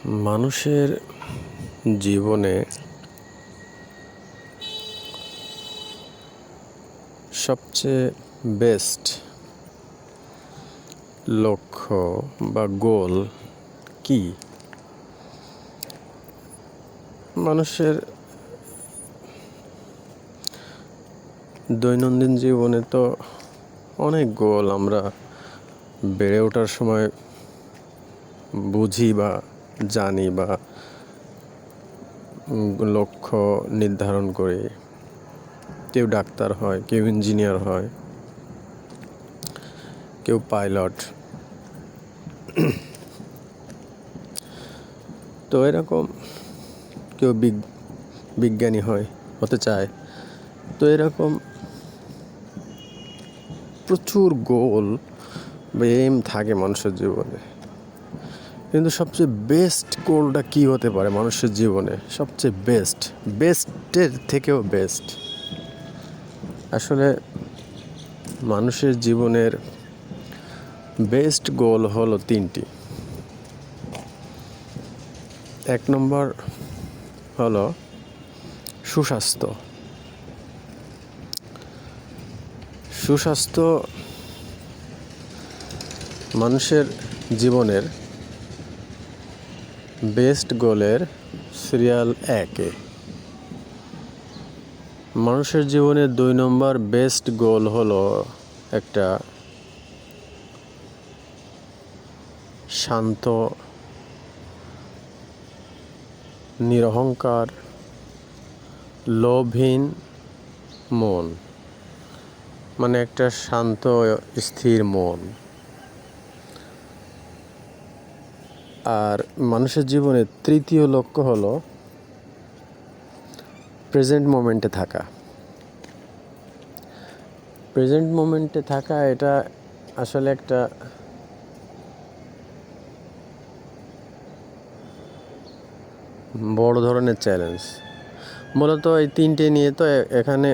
মানুষের জীবনে সবচেয়ে বেস্ট লক্ষ্য বা গোল কি? মানুষের দৈনন্দিন জীবনে তো অনেক গোল আমরা বেড়ে ওঠার সময় বুঝি বা জানি বা লক্ষ্য নির্ধারণ করি। কেউ ডাক্তার হয়, কেউ ইঞ্জিনিয়ার হয়, কেউ পাইলট। তো এরকম কেউ বিজ্ঞানী হতে চায়। তো এরকম প্রচুর গোল বা এম থাকে মানুষের জীবনে। কিন্তু সবচেয়ে বেস্ট গোলটা কি হতে পারে মানুষের জীবনে? সবচেয়ে বেস্টের থেকেও বেস্ট আসলে মানুষের জীবনের বেস্ট গোল হলো 3টি। 1 নম্বর হলো সুস্বাস্থ্য। সুস্বাস্থ্য মানুষের জীবনের বেস্ট গোলের সিরিয়াল 1-এ। মানুষের জীবনের 2 নম্বর বেস্ট গোল হলো একটা শান্ত, নিরহংকার, লোভহীন মন, মানে একটা শান্ত স্থির মন। আর মানুষের জীবনের 3য় লক্ষ্য হলো প্রেজেন্ট মোমেন্টে থাকা। প্রেজেন্ট মোমেন্টে থাকা এটা আসলে একটা বড় ধরনের চ্যালেঞ্জ। মূলত এই 3টে নিয়ে তো এখানে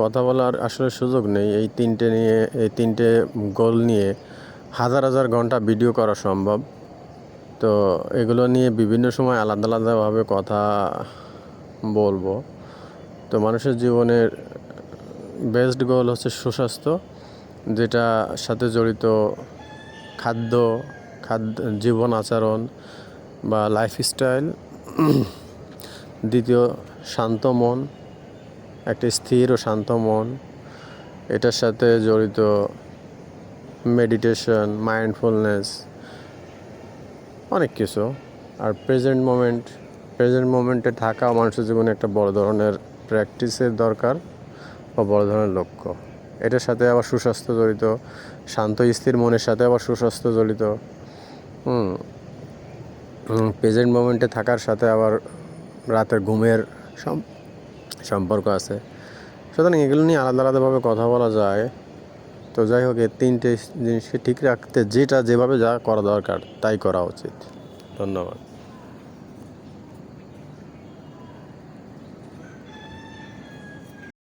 কথা বলার আসলে সুযোগ নেই। এই 3টে গোল নিয়ে হাজার হাজার ঘন্টা ভিডিও করা সম্ভব। তো এগুলো নিয়ে বিভিন্ন সময় আলাদা আলাদাভাবে কথা বলবো। তো মানুষের জীবনের বেস্ট গোল হচ্ছে সুস্বাস্থ্য, যেটা সাথে জড়িত খাদ্য, জীবন আচরণ বা লাইফস্টাইল। 2য় শান্ত মন, একটা স্থির ও শান্ত মন। এটার সাথে জড়িত মেডিটেশন, মাইন্ডফুলনেস, অনেক কিছু। আর প্রেজেন্ট মোমেন্টে থাকা মানুষের জীবনে একটা বড় ধরনের প্র্যাকটিসের দরকার বা বড় ধরনের লক্ষ্য। এটার সাথে আবার সুস্বাস্থ্য জড়িত, শান্ত স্থির মনের সাথে আবার সুস্বাস্থ্য জড়িত। প্রেজেন্ট মোমেন্টে থাকার সাথে আবার রাতের ঘুমের সম্পর্ক আছে। সুতরাং এগুলো নিয়ে আলাদা আলাদাভাবে কথা বলা যায়। তো যাই হোক, এই 3টে জিনিসকে ঠিক রাখতে যেভাবে যা করা দরকার তাই করা উচিত। ধন্যবাদ।